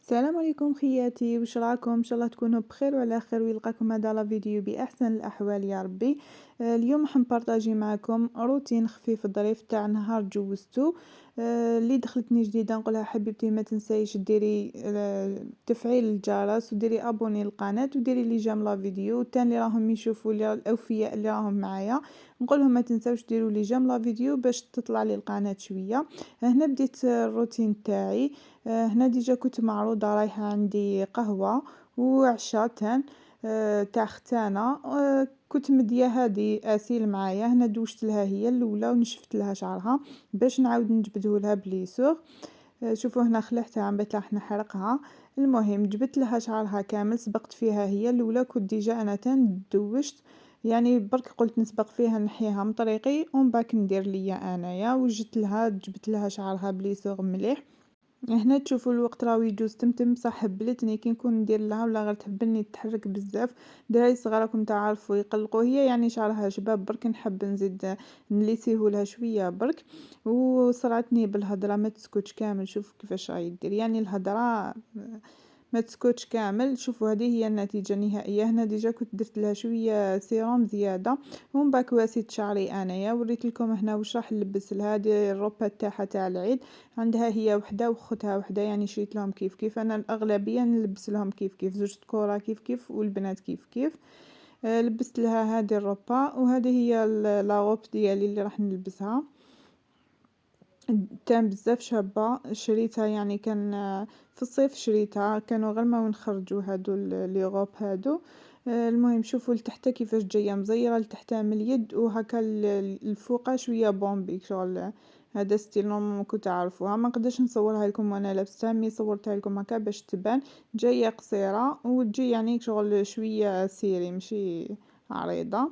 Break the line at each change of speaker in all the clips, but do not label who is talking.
السلام عليكم خياتي، واش راكم؟ ان شاء الله تكونوا بخير وعلى خير ويلقاكم هذا لا فيديو باحسن الاحوال يا ربي. اليوم راح نبارطاجي معكم روتين خفيف ظريف تاع نهار جوزتو. اللي دخلتني جديده نقولها حبيبتي ما تنسايش ديري تفعيل الجرس وديري ابوني للقناه وديري لي جيم لا فيديو، تان اللي راهم يشوفوا لي الاوفياء اللي راهم معايا نقولهم ما تنساوش ديروا لي جيم لا فيديو باش تطلع لي القناه شويه. هنا بديت الروتين تاعي. هنا ديجا كنت معروضة رايحة عندي قهوة وعشا تان تاع ختانة. كنت مدية هادي اسيل معايا، هنا دوشت لها هي الاولى ونشفت لها شعرها باش نعاود نجبده لها بليسوغ. شوفوا هنا خلعتها عم راح نحرقها. المهم جبت لها شعرها كامل، سبقت فيها هي الاولى، كنت ديجا انا تان دوشت يعني برك قلت نسبق فيها نحيها من طريقي ومن بعد ندير ليا انايا وجدت لها جبت لها شعرها بليسوغ مليح. هنا تشوفوا الوقت راهو يجوز تمتم، بصح هبلتني كي نكون ندير لها ولا غير تهبلني تحرك بزاف. دراري صغار راكم تعرفوا يقلقوا، هي يعني شعرها شباب برك نحب نزيد نليسيه لها شويه برك. وصرعتني بالهضره ما تسكتش كامل، شوف كيفاش راهي دير يعني الهضره ما تسكتش كامل. شوفوا هذه هي النتيجه النهائيه. هنا ديجا كنت درت لها شويه سيروم زياده ومن بعد واسيت شعري انايا. وريت لكم هنا واش راح نلبس لها، هذه الروبه تاعها تاع العيد، عندها هي وحده وختها وحده، يعني شريت لهم كيف كيف. انا الاغلبيه نلبس لهم كيف كيف، زوج كورة كيف كيف والبنات كيف كيف. لبست لها هذه الروبه وهذه هي لا روب ديالي اللي راح نلبسها. تان بزاف شابة، شريتها يعني كان في الصيف شريتها، كانوا غير ما نخرجوا هادو لي غوب هادو. المهم شوفوا لتحت كيفاش جايه مزيره لتحتها من اليد وهكا الفوقه شويه بومبي شغل. هذا ستيل نورمال كنت تعرفوها، ما نقدرش نصورها لكم وانا لابستها، مي صورتها لكم هكا باش تبان جايه قصيره وتجي يعني شغل شويه سيري ماشي عريضه.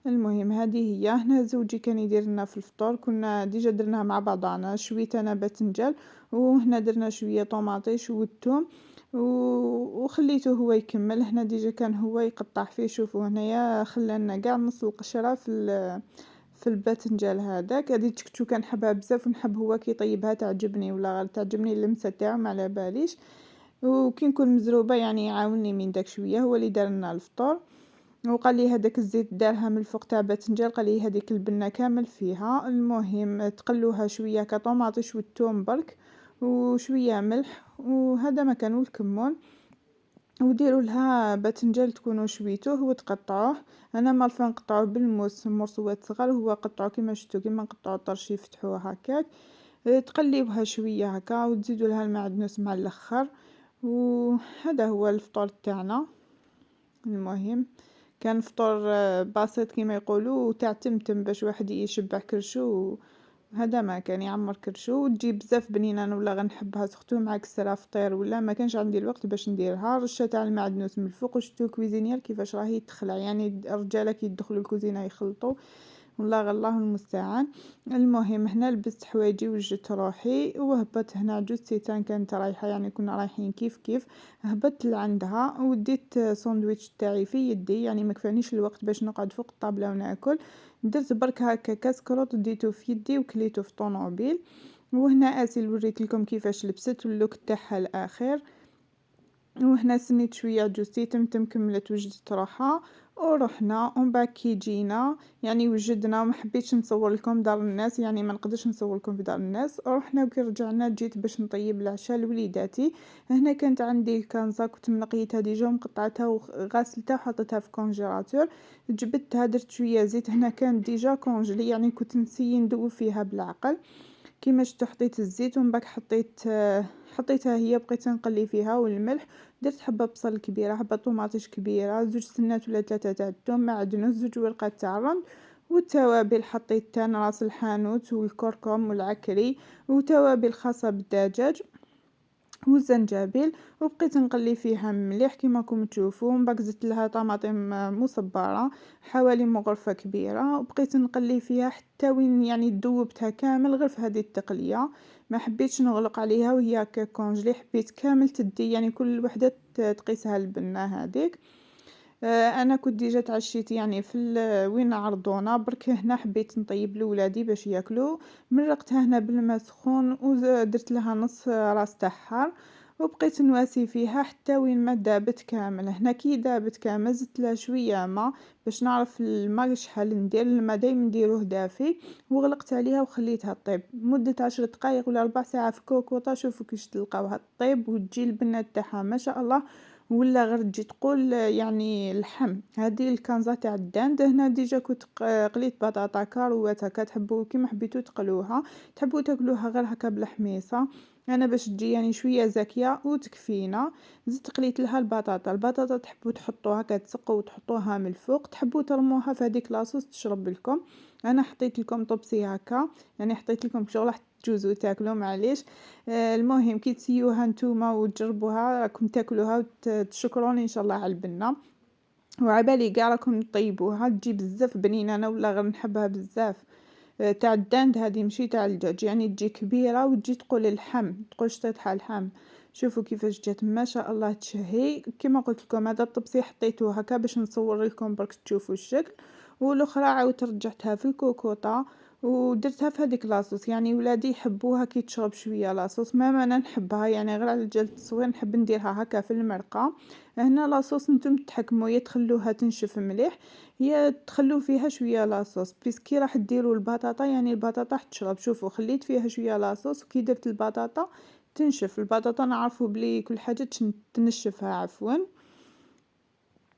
المهم هذه هي. هنا زوجي كان يدير لنا في الفطور، كنا ديجا درناها مع بعضنا، شويت انا باذنجان وهنا درنا شويه طوماطيش والثوم وخليته هو يكمل. هنا ديجا كان هو يقطع فيه، شوفوا هنايا خلانا كاع نص القشره في الباذنجان هذاك. هذه التكتوكه نحبها بزاف ونحب هو كي يطيبها تعجبني، ولا غير تعجبني اللمسه تاعو ما على باليش. وكي نكون مزروبه يعني يعاونني من داك شويه، هو اللي دار لنا الفطور. وقال لي هذاك الزيت دارها من الفوق تاع باذنجان، قال لي هذيك البنه كامل فيها. المهم تقلوها شويه كطوماطيش والثوم برك وشويه ملح وهذا ما كانوا الكمون، وديروا لها باذنجان تكونوا شويتوه وتقطعوه. انا مالفه نقطعوه بالموس مرصوات صغار، هو قطعوه كيما شفتوا كيما نقطعوا طرش يفتحوه هكاك. تقليوها شويه هكا وتزيدوا لها المعدنوس مع الاخر. وهذا هو الفطور تاعنا. المهم كان فطور بسيط كيما يقولوا تاع تمتم باش واحد يشبع كرشو. هذا ما كان يعمر كرشو وتجي بزاف بنينه. انا ولا غنحبها سختو مع كسرة فطير، ولا ما كانش عندي الوقت باش نديرها. رشه تاع المعدنوس من الفوق وشتو كويزينير كيفاش راهي تخلع، يعني الرجاله كي يدخلوا الكوزينه يخلطوا والله الله المستعان. المهم هنا لبست حوايجي وجدت روحي وهبطت. هنا جوز تيتان كانت رايحه يعني كنا رايحين كيف كيف، هبطت لعندها وديت ساندويتش تاعي في يدي، يعني ما كفانيش الوقت باش نقعد فوق الطابله وناكل. درت برك هكا كاسكروط وديته في يدي وكليته في طونوبيل. وهنا اسيل وريت لكم كيفاش لبست واللوك تاعها الاخير. وهنا سنيت شويه جوزتي تمتم كملت وجدت روحها ورحنا. ومن بعد كي جينا يعني وجدنا وما حبيتش نصور لكم دار الناس، يعني ما نقدرش نصور لكم في دار الناس. رحنا وكي رجعنا جيت باش نطيب العشاء لوليداتي. هنا كانت عندي الكنزه كنت منقيتها ديجا ومقطعتها وغسلتها وحطيتها في كونجيلاتور. جبدتها درت شويه زيت، هنا كان ديجا كونجلي يعني كنت نسيي ندوب فيها بالعقل. كيما شفتوا حطيت الزيت ومن بعد حطيتها هي بقيت نقلي فيها والملح. درت حبه بصل كبيره، حبه طوماطيش كبيره، زوج سنات ولا ثلاثه تاع الثوم، معدنوس، زوج ورقات تاع الرمل. والتوابل حطيت تان راس الحانوت والكركم والعكري وتوابل خاصه بالدجاج والزنجبيل. وبقيت نقلي فيها مليح كيما راكم تشوفوا. من بعد زدت لها طماطم مصبره حوالي مغرفه كبيره وبقيت نقلي فيها حتى وين يعني ذوبتها كامل غير في هذه التقليه. ما حبيتش نغلق عليها وهي هكا كونجلي، حبيت كامل تدي يعني كل وحده تقيسها البنه هذيك. انا كنت ديجا تعشيت يعني في وين عرضونا برك. هنا حبيت نطيب لولادي باش ياكلوا. مرقتها هنا بالماء سخون ودرت لها نص راس تاع حار وبقيت نواسي فيها حتى وين ما دابت كامل. هنا كي دابت كامل زدت لها شوية ما باش نعرف الماء شحال ندير. الماء دايما نديروه دافي، وغلقت عليها وخليتها طيب مدة 10 دقائق ولا ربع ساعة في كوكوطة. شوفوا كيش تلقاوها طيب وتجي البنة تاعها ما شاء الله، ولا غير تجي تقول يعني اللحم. هذه الكنزة تاع الداند. هنا ديجا كنت قليت بطاطا كاروات هكا، تحبوا كيما حبيتو تقلوها، تحبوا تاكلوها غير هكا بالحميصه. انا باش تجي يعني شويه زاكيه وتكفينا. زدت قليت لها البطاطا تحبوا تحطوها كتسقوا وتحطوها من الفوق، تحبوا ترموها في هذيك لاصوص تشرب لكم. انا حطيت لكم طبسي هكا، يعني حطيت لكم شغله تجوزوا تاكلوا معليش. المهم كي تسيوها نتوما وتجربوها راكم تاكلوها وتشكروني ان شاء الله على البنه. وعبالي كاع راكم طيبوها، تجي بزاف بنينه. انا ولا غير نحبها بزاف. تاع الداند هذه ماشي تاع الدجاج، يعني تجي كبيره وتجي تقول اللحم، تقول شطيطها اللحم. شوفوا كيفاش جات ما شاء الله تشهي. كما قلت لكم هذا الطبسي حطيته هكا باش نصور لكم برك تشوفوا الشكل. والاخرى عاودت رجعتها في الكوكوطه ودرتها في هذيك لاصوص. يعني ولادي يحبوها كي تشرب شويه لاصوص، ما انا نحبها يعني غير على جال التصوير نحب نديرها هكا في المرقه. هنا لاصوص نتوما تحكموا، يا تخلوها تنشف مليح يا تخلو فيها شويه لاصوص. بيسكي راح ديروا البطاطا، يعني البطاطا تشرب. شوفوا خليت فيها شويه لاصوص وكي درت البطاطا تنشف. البطاطا نعرفوا بلي كل حاجه تنشفها عفوا.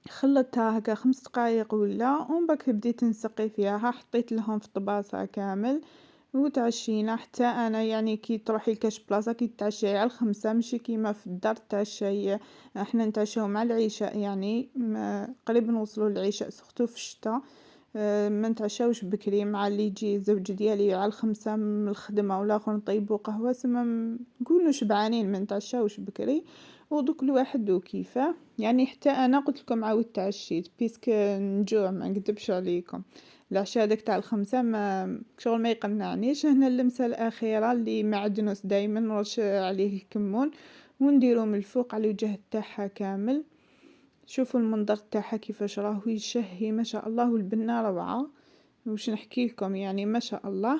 خلطتها هكا 5 دقائق ولا، ومن بعد بديت نسقي فيها. حطيت لهم في طباسه كامل وتعشينا. حتى انا يعني كي تروحي لكاش بلاصه كي تتعشاي على 5 ماشي كيما في الدار تعشاي. احنا نتعشاو مع العشاء، يعني قريب نوصلوا للعشاء سختو في الشتاء. ما نتعشاوش بكري مع اللي يجي الزوج ديالي على 5 من الخدمه والاخر نطيبوا قهوه سما نكونوا شبعانين، ما نتعشاوش بكري. ودوك الواحد وكيفاه. يعني حتى انا قلت لكم عاودت تعشيت بيسك نجوع ما نكذبش عليكم. العشاء داك تاع الخمسة ما شغل ما يقنعنيش. هنا اللمسة الأخيرة اللي معدنوس دايما نرش عليه الكمون ونديرو من الفوق على الوجه تاعها كامل. شوفوا المنظر تاعها كيفاش راهو يشهي ما شاء الله، والبنة روعة. وش نحكي لكم يعني ما شاء الله.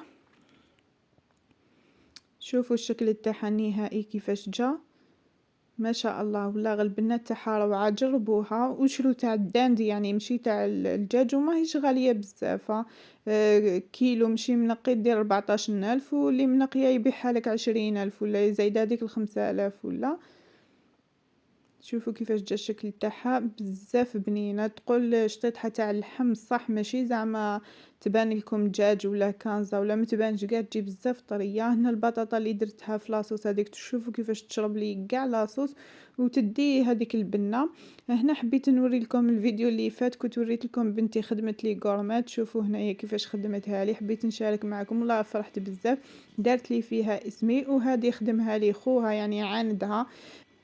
شوفوا الشكل تاعها النهائي كيفاش جا ما شاء الله. ولا غير البنات تاعها روعه. جربوها وشرو تاع الداندي يعني ماشي تاع الدجاج، وما هيش غاليه بزاف. كيلو ماشي منقي دير 14,000، واللي منقيه يبيعها لك 20,000 ولا يزيد هذيك 5,000 ولا. شوفوا كيفاش جا الشكل تاعها بزاف بنينه. تقول شطيطها تاع اللحم صح، ماشي زعما تبان لكم دجاج ولا كانزا ولا ما تبانش كاع، تجي بزاف طريه. هنا البطاطا اللي درتها في لاصوص هذيك تشوفوا كيفاش تشرب لي كاع لاصوص وتدي هذيك البنه. هنا حبيت نوري لكم الفيديو اللي فات كنت وريت لكم بنتي خدمت لي غورميت. شوفوا هنايا كيفاش خدمتها لي، حبيت نشارك معكم والله فرحت بزاف. دارت لي فيها اسمي، وهذه خدمها لي خوها يعني عاندها.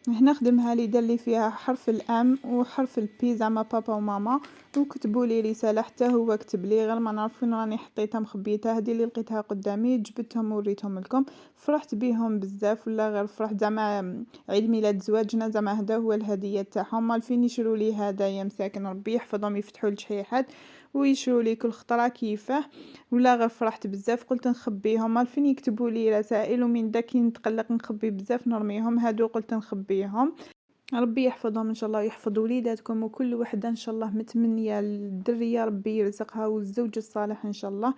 هنا خدمها لي دار لي فيها حرف الام وحرف البي زعما بابا وماما، وكتبوا لي رساله حتى هو كتب لي غير ما نعرف فين راني حطيتها مخبيتها. هذه اللي لقيتها قدامي جبتهم ووريتهم لكم. فرحت بيهم بزاف ولا غير فرحت زعما عيد ميلاد زواجنا زعما هذا هو الهديه تاعهم. مالفين يشروا لي هدايا مساكن ربي يحفظهم يفتحوا الشحيحات ويشروا لي كل خطره كيفاه. ولا غير فرحت بزاف قلت نخبيهم. مالفين يكتبوا لي رسائل ومن داك نتقلق نخبي بزاف نرميهم. هادو قلت نخبيهم. ربي يحفظهم ان شاء الله ويحفظ وليداتكم وكل وحده ان شاء الله متمنيه الدريه ربي يرزقها والزوج الصالح ان شاء الله.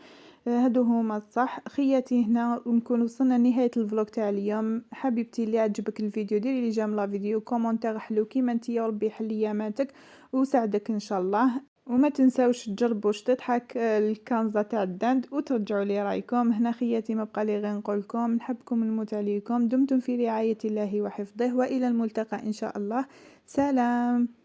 هادو هما الصح خياتي. هنا نكون وصلنا لنهايه الفلوق تاع اليوم. حبيبتي اللي عجبك الفيديو ديري لي جيم لا فيديو كومونتير حلو كيما نتيا وربي يحل اياماتك وساعدك ان شاء الله. وما تنساوش تجربوا تضحك الكنزه تاع الدند وترجعوا لي رايكم. هنا خياتي ما بقى لي غير نقول لكم نحبكم نموت عليكم. دمتم في رعايه الله وحفظه والى الملتقى ان شاء الله. سلام.